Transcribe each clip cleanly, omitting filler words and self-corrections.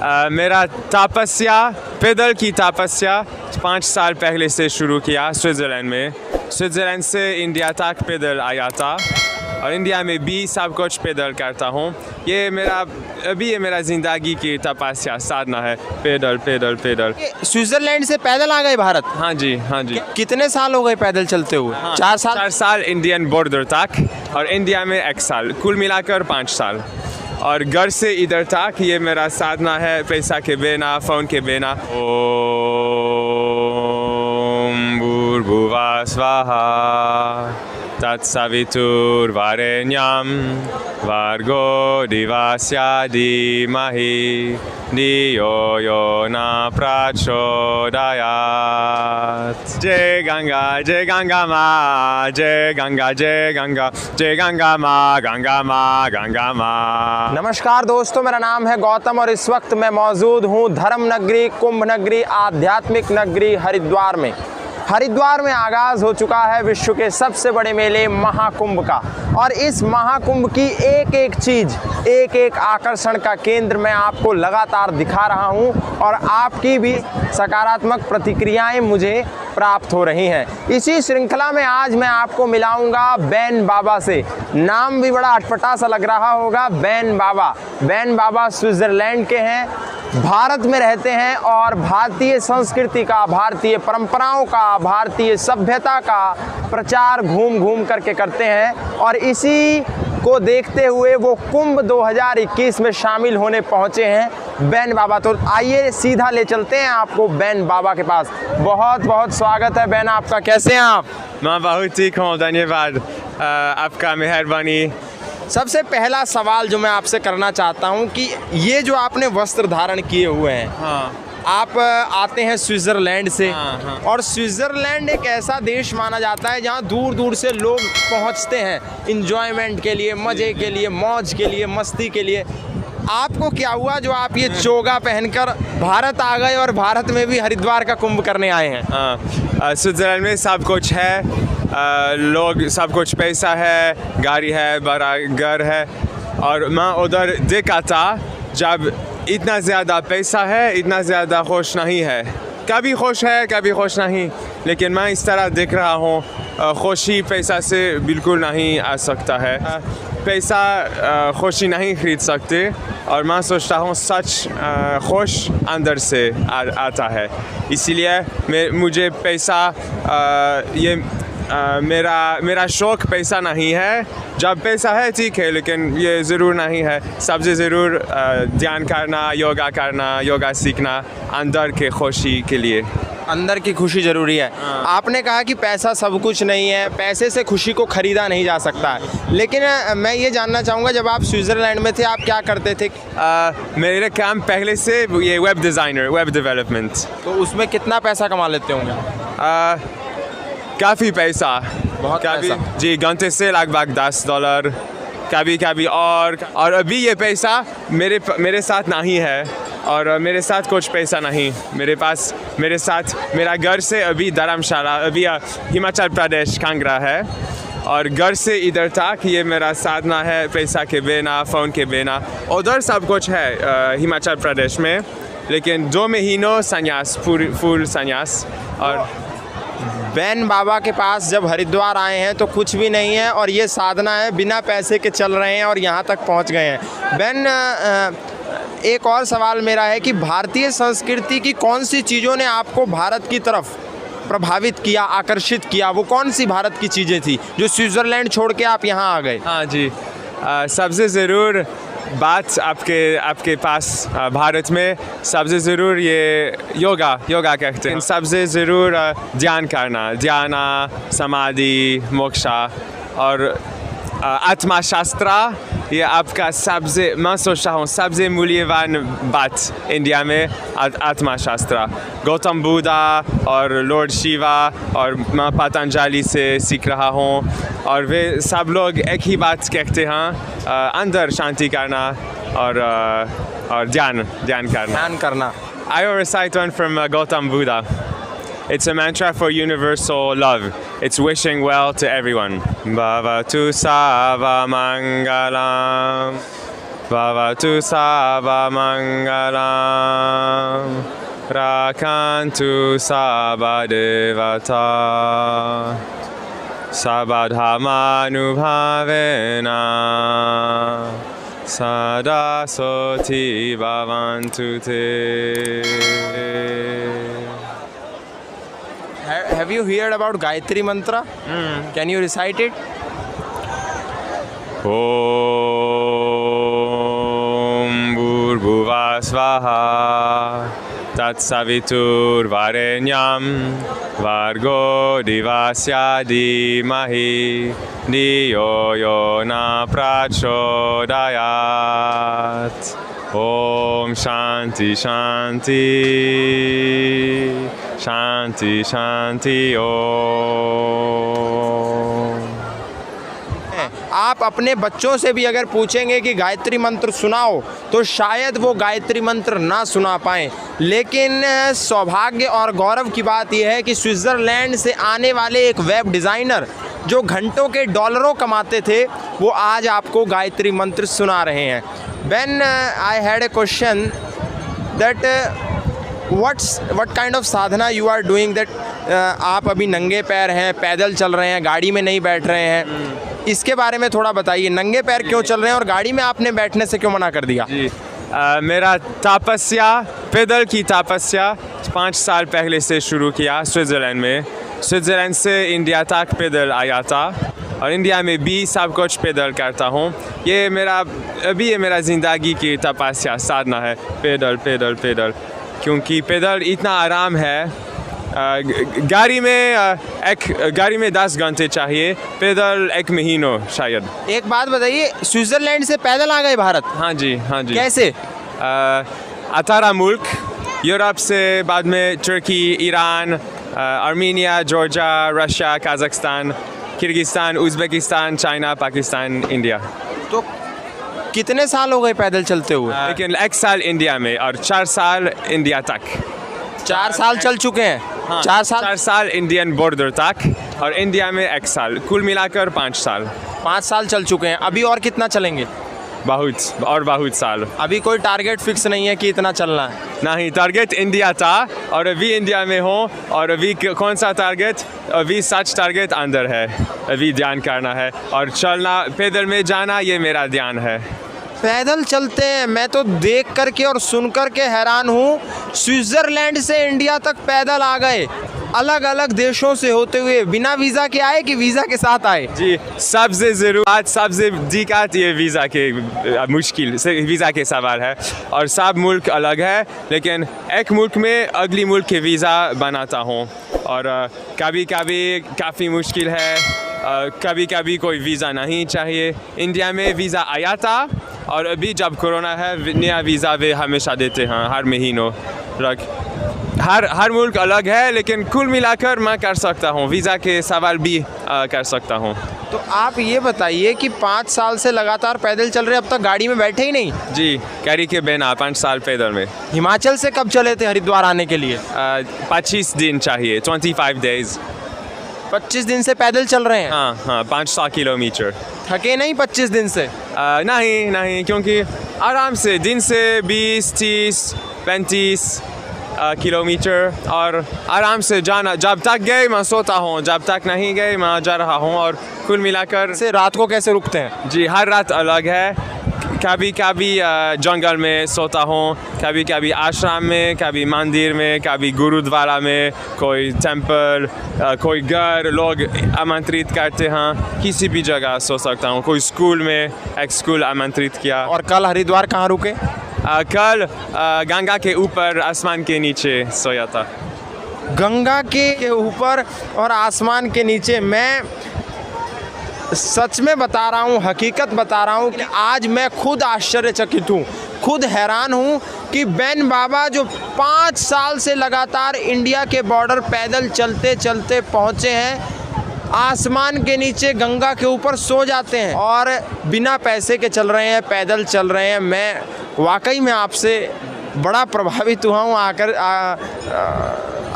मेरा तपस्या पैदल की तपस्या 5 साल पहले से शुरू किया स्विट्ज़रलैंड में। स्विट्ज़रलैंड से इंडिया तक पैदल आया था और इंडिया में भी सब कुछ पैदल करता हूँ। ये मेरा ज़िंदगी की तपस्या साधना है, पैदल पैदल पैदल। स्विट्जरलैंड से पैदल आ गए भारत? हाँ जी, हाँ जी। कितने साल हो गए पैदल चलते हुए? हाँ, 4 साल? 4 साल इंडियन बॉर्डर तक और इंडिया में 1 साल, कुल मिलाकर 5 साल। और घर से इधर तक ये मेरा साधना है, पैसा के बिना, फ़ोन के बिना। ओम भूर्भुवः स्वः तत्सवितुर्वरेण्यं भर्गो देवस्य धीमहि धियो यो न प्रचोदयात्। जय गंगा माँ, जय गंगा माँ, गंगा माँ। नमस्कार दोस्तों, मेरा नाम है गौतम और इस वक्त मैं मौजूद हूँ धर्म नगरी, कुंभ नगरी, आध्यात्मिक नगरी हरिद्वार में। हरिद्वार में आगाज़ हो चुका है विश्व के सबसे बड़े मेले महाकुंभ का और इस महाकुंभ की एक एक चीज़, एक एक आकर्षण का केंद्र मैं आपको लगातार दिखा रहा हूं और आपकी भी सकारात्मक प्रतिक्रियाएं मुझे प्राप्त हो रही हैं। इसी श्रृंखला में आज मैं आपको मिलाऊंगा बैन बाबा से। नाम भी बड़ा अटपटा सा लग रहा होगा, बैन बाबा। बैन बाबा स्विट्ज़रलैंड के हैं, भारत में रहते हैं और भारतीय संस्कृति का, भारतीय परंपराओं का, भारतीय सभ्यता का प्रचार घूम घूम करके करते हैं और इसी को देखते हुए वो कुंभ 2021 में शामिल होने पहुंचे हैं बैन बाबा। तो आइए सीधा ले चलते हैं आपको बैन बाबा के पास। बहुत बहुत स्वागत है बैन आपका, कैसे हैं आप? मैं बहुत ठीक हूँ, धन्यवाद आपका, मेहरबानी। सबसे पहला सवाल जो मैं आपसे करना चाहता हूं कि ये जो आपने वस्त्र धारण किए हुए हैं, हाँ। आप आते हैं स्विट्ज़रलैंड से, हाँ। और स्विट्ज़रलैंड एक ऐसा देश माना जाता है जहां दूर दूर से लोग पहुंचते हैं इंजॉयमेंट के लिए, मज़े के लिए, मौज के लिए, मस्ती के लिए। आपको क्या हुआ जो आप ये चोगा पहनकर भारत आ गए और भारत में भी हरिद्वार का कुंभ करने आए हैं? स्विट्ज़रलैंड में सब कुछ है, लोग, सब कुछ, पैसा है, गाड़ी है, बड़ा घर है। और मैं उधर देखा था जब इतना ज़्यादा पैसा है, इतना ज़्यादा खुश नहीं है। कभी खुश है, कभी खुश नहीं, लेकिन मैं इस तरह देख रहा हूँ। खुशी पैसा से बिल्कुल नहीं आ सकता है, पैसा खुशी नहीं खरीद सकते। और मैं सोचता हूँ सच खुश अंदर से आता है, इसीलिए मुझे पैसा मेरा शौक़ पैसा नहीं है। जब पैसा है ठीक है, लेकिन ये ज़रूर नहीं है। सबसे ज़रूर ध्यान करना, योगा सीखना अंदर के खुशी के लिए। अंदर की खुशी ज़रूरी है। आपने कहा कि पैसा सब कुछ नहीं है, पैसे से खुशी को ख़रीदा नहीं जा सकता है, लेकिन मैं ये जानना चाहूँगा जब आप स्विट्ज़रलैंड में थे आप क्या करते थे? मेरे काम पहले से ये वेब डिज़ाइनर, वेब डेवलपमेंट। तो उसमें कितना पैसा कमा लेते होंगे? काफ़ी पैसा, बहुत पैसा। जी, घंटे से लगभग $10 कभी और अभी ये पैसा मेरे साथ नहीं है और मेरे साथ कुछ पैसा नहीं। मेरे साथ मेरा घर से अभी धर्मशाला, अभी हिमाचल प्रदेश कांगड़ा है और घर से इधर तक ये मेरा साधना है, पैसा के बिना, फ़ोन के बिना। उधर सब कुछ है हिमाचल प्रदेश में, लेकिन 2 महीनों संन्यास, फुल संन्यास। और बैन बाबा के पास जब हरिद्वार आए हैं तो कुछ भी नहीं है और ये साधना है, बिना पैसे के चल रहे हैं और यहाँ तक पहुँच गए हैं। बैन, एक और सवाल मेरा है कि भारतीय संस्कृति की कौन सी चीज़ों ने आपको भारत की तरफ प्रभावित किया, आकर्षित किया? वो कौन सी भारत की चीज़ें थी जो स्विट्ज़रलैंड छोड़ के आप यहाँ आ गए? हाँ जी, सबसे ज़रूर बात आपके पास भारत में सबसे ज़रूर ये योगा कहते हैं। सबसे ज़रूर ध्यान करना, ध्यान, समाधि, मोक्षा और आत्मा शास्त्र। ये आपका सबसे, मैं सोचता हूँ सबसे मूल्यवान बात इंडिया में आत्मा शास्त्र। गौतम बुद्धा और लॉर्ड शिवा और मैं पतंजलि से सीख रहा हूँ और वे सब लोग एक ही बात कहते हैं, अंदर शांति करना और ध्यान करना। I will recite one from Gautam Buddha. It's a mantra for universal love. It's wishing well to everyone. Bhavatu Sava Mangalam. Bhavatu Sabba Mangalam Rakantu Sabba Devata Sabadhamanubhavena Sada Soti Bhavantu Te. Have you heard about Gayatri Mantra? Can you recite it? Om Bhurbhuvah Svaha Tatsavitur Varenyam Vargo Divasya Dhimahi Dhiyo Yona Prachodayat. Om Shanti Shanti Shanti Shanti Om. आप अपने बच्चों से भी अगर पूछेंगे कि गायत्री मंत्र सुनाओ तो शायद वो गायत्री मंत्र ना सुना पाएँ, लेकिन सौभाग्य और गौरव की बात यह है कि स्विट्ज़रलैंड से आने वाले एक वेब डिज़ाइनर जो घंटों के डॉलरों कमाते थे वो आज आपको गायत्री मंत्र सुना रहे हैं. When I had a question that what kind of Sadhana you are doing that आप अभी नंगे पैर हैं, पैदल चल रहे हैं, गाड़ी में नहीं बैठ रहे हैं, इसके बारे में थोड़ा बताइए. नंगे पैर क्यों चल रहे हैं और गाड़ी में आपने बैठने से क्यों मना कर दिया? जी मेरा तपस्या, पैदल की तपस्या 5 साल पहले से शुरू किया स्विट्ज़रलैंड में. स्विट्ज़रलैंड से इंडिया तक पैदल आया था और इंडिया में भी सब कुछ पैदल करता हूँ. ये मेरा ज़िंदगी की तपस्या साधना है, पैदल पैदल पैदल, क्योंकि पैदल इतना आराम है. गाड़ी में 10 घंटे चाहिए, पैदल 1 महीनों शायद. एक बात बताइए, स्विट्ज़रलैंड से पैदल आ गए भारत? हाँ जी. कैसे? 18 मुल्क, यूरोप से, बाद में तुर्की, Iran, Armenia, Georgia, Russia, Kazakhstan, Kyrgyzstan, Uzbekistan, China, Pakistan, India. तो कितने साल हो गए पैदल चलते हुए? लेकिन 1 साल इंडिया में और 4 साल इंडिया तक. 4 साल चल चुके हैं. हाँ, 4 साल इंडियन बॉर्डर तक और इंडिया में 1 साल, कुल मिलाकर 5 साल. 5 साल चल चुके हैं. अभी और कितना चलेंगे? बहुत साल. अभी कोई टारगेट फिक्स नहीं है कि इतना चलना है? नहीं, टारगेट इंडिया था और अभी इंडिया में हो. और अभी कौन सा टारगेट? अभी सच टारगेट अंदर है. अभी ध्यान करना है और चलना, पैदल में जाना, ये मेरा ध्यान है. पैदल चलते हैं. मैं तो देख करके और सुन करके हैरान हूँ. स्विट्ज़रलैंड से इंडिया तक पैदल आ गए, अलग अलग देशों से होते हुए. बिना वीज़ा के आए कि वीज़ा के साथ आए? जी, सबसे ज़रूरत, सबसे दिक्कत ये वीज़ा के मुश्किल से वीज़ा के सवाल है. और सब मुल्क अलग है, लेकिन एक मुल्क में अगली मुल्क के वीज़ा बनाता हूँ. और कभी कभी काफ़ी मुश्किल है, कभी कभी कोई वीज़ा नहीं चाहिए. इंडिया में वीज़ा आया था और अभी जब कोरोना है नया वीज़ा वे हमेशा देते हैं हर महीनों. हर मुल्क अलग है, लेकिन कुल मिलाकर मैं कर सकता हूँ, वीज़ा के सवाल भी कर सकता हूँ. तो आप ये बताइए कि 5 साल से लगातार पैदल चल रहे, अब तक गाड़ी में बैठे ही नहीं? जी, गाड़ी के बिना 5 साल पैदल में. हिमाचल से कब चले थे हरिद्वार आने के लिए? 25 दिन चाहिए, 25 days. 25 दिन से पैदल चल रहे हैं? हाँ, 500 किलोमीटर. थके नहीं 25 दिन से? नहीं, क्योंकि आराम से दिन से 20, 30, 35 किलोमीटर और आराम से जाना. जब तक गए मैं सोता हूँ, जब तक नहीं गए मैं जा रहा हूँ. और कुल मिलाकर से रात को कैसे रुकते हैं? जी, हर रात अलग है. कभी जंगल में सोता हूँ, कभी आश्रम में, कभी मंदिर में, कभी गुरुद्वारा में, कोई टेंपल, कोई घर लोग आमंत्रित करते हैं, किसी भी जगह सो सकता हूँ. कोई स्कूल में, एक स्कूल आमंत्रित किया. और कल हरिद्वार कहाँ रुके? कल गंगा के ऊपर आसमान के नीचे सोया था. गंगा के ऊपर और आसमान के नीचे. मैं सच में बता रहा हूँ, हकीकत बता रहा हूँ कि आज मैं खुद आश्चर्यचकित हूँ, खुद हैरान हूँ कि बेन बाबा जो 5 साल से लगातार इंडिया के बॉर्डर पैदल चलते चलते पहुँचे हैं, आसमान के नीचे गंगा के ऊपर सो जाते हैं और बिना पैसे के चल रहे हैं, पैदल चल रहे हैं. मैं वाकई में आपसे बड़ा प्रभावित हुआ हूँ, आकर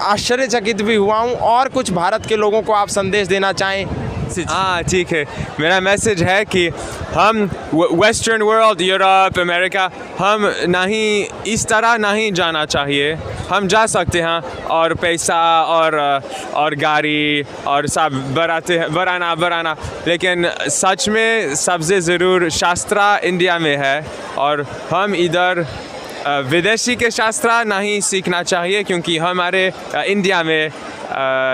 आश्चर्यचकित भी हुआ हूँ. और कुछ भारत के लोगों को आप संदेश देना चाहें? मैसेज। हाँ ठीक है, मेरा मैसेज है कि हम वेस्टर्न वर्ल्ड, यूरोप, अमेरिका, हम नहीं इस तरह नहीं जाना चाहिए। हम जा सकते हैं और पैसा और गाड़ी और सब बढ़ाना, लेकिन सच में सबसे ज़रूर शास्त्र इंडिया में है और हम इधर विदेशी के शास्त्र नहीं सीखना चाहिए, क्योंकि हमारे इंडिया में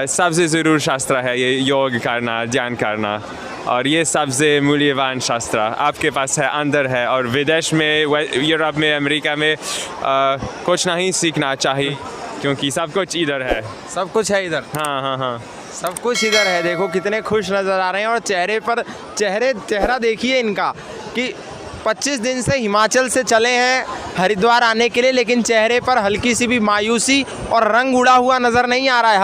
सबसे ज़रूर शास्त्र है ये योग करना, ध्यान करना, और ये सबसे मूल्यवान शास्त्र आपके पास है, अंदर है। और विदेश में, यूरोप में, अमेरिका में कुछ नहीं सीखना चाहिए, क्योंकि सब कुछ इधर है। सब कुछ है इधर। हाँ हाँ हाँ, सब कुछ इधर है। देखो कितने खुश नज़र आ रहे हैं और चेहरा देखिए इनका कि 25 दिन से हिमाचल से चले हैं हरिद्वार आने के लिए, लेकिन चेहरे पर हल्की सी भी मायूसी और रंग उड़ा हुआ नज़र नहीं आ रहा है,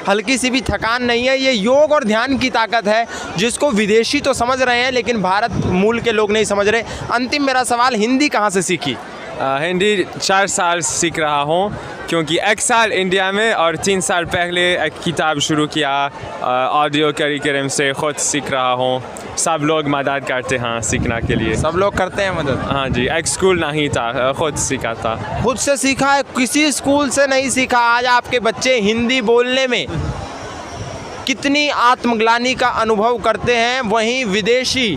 हल्की सी भी थकान नहीं है। ये योग और ध्यान की ताकत है जिसको विदेशी तो समझ रहे हैं, लेकिन भारत मूल के लोग नहीं समझ रहे। अंतिम मेरा सवाल, हिंदी कहाँ से सीखी? हिंदी 4 साल सीख रहा हूँ, क्योंकि 1 साल इंडिया में और 3 साल पहले एक किताब शुरू किया, ऑडियो करिकुलम से खुद सीख रहा हूँ। सब लोग मदद करते हैं सीखने के लिए। सब लोग करते हैं मदद? हाँ जी, एक स्कूल नहीं था, खुद सीखा था। खुद से सीखा है, किसी स्कूल से नहीं सीखा। आज आपके बच्चे हिंदी बोलने में कितनी आत्मग्लानि का अनुभव करते हैं, वहीं विदेशी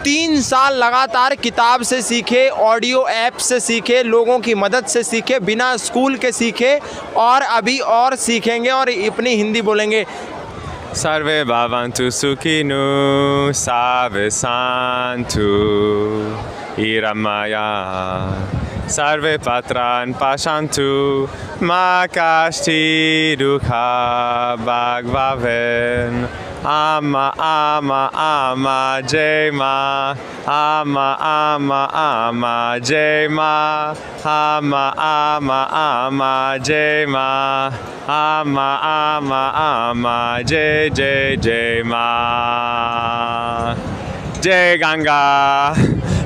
3 साल लगातार किताब से सीखे, ऑडियो ऐप से सीखे, लोगों की मदद से सीखे, बिना स्कूल के सीखे, और अभी और सीखेंगे और अपनी हिंदी बोलेंगे। सर्वे भवन्तु सुखिनो सर्वे सन्तु निरामया सर्वे भद्राणि पश्यन्तु मा कश्चित् दुःखं भवेत्। आमा आमा आमा जय माँ, आमा आमा आमा जय माँ, आमा आमा आमा जय माँ, आमा आमा आमा जय जय जय माँ। जय गंगा,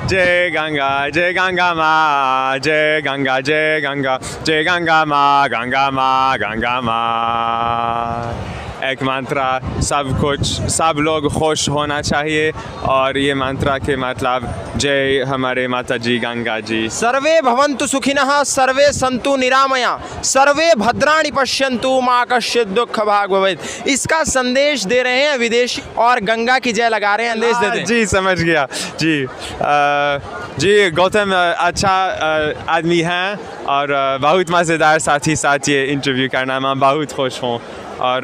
जय गंगा, जय गंगा माँ, जय गंगा, जय गंगा, जय गंगा माँ, गंगा माँ, गंगा माँ। एक मंत्रा, सब लोग खुश होना चाहिए, और ये मंत्रा के मतलब जय हमारे माता जी गंगा जी। सर्वे भवन्तु सुखिनः, सर्वे सन्तु निरामया, सर्वे भद्राणि पश्यन्तु मा कश्चित् दुःखं भवेत्। इसका संदेश दे रहे हैं विदेशी और गंगा की जय लगा रहे हैं। संदेश दे दें। जी समझ गया जी। जी गौतम अच्छा आदमी हैं और बहुत मज़ेदार, साथ ही साथ ये इंटरव्यू करना मैं बहुत खुश हूँ, और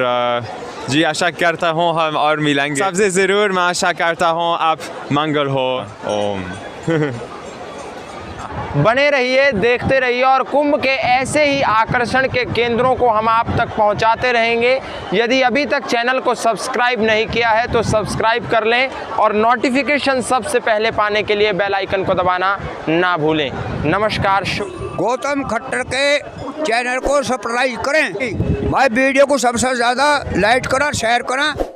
जी आशा करता हूँ हम और मिलेंगे। सबसे ज़रूर मैं आशा करता हूँ आप मंगल हो। ओम। बने रहिए, देखते रहिए, और कुंभ के ऐसे ही आकर्षण के केंद्रों को हम आप तक पहुंचाते रहेंगे। यदि अभी तक चैनल को सब्सक्राइब नहीं किया है तो सब्सक्राइब कर लें, और नोटिफिकेशन सबसे पहले पाने के लिए बेल आइकन को दबाना ना भूलें। नमस्कार। गौतम खट्टर के चैनल को सब्सक्राइब करें, भाई वीडियो को सबसे ज़्यादा लाइक करें, शेयर करें।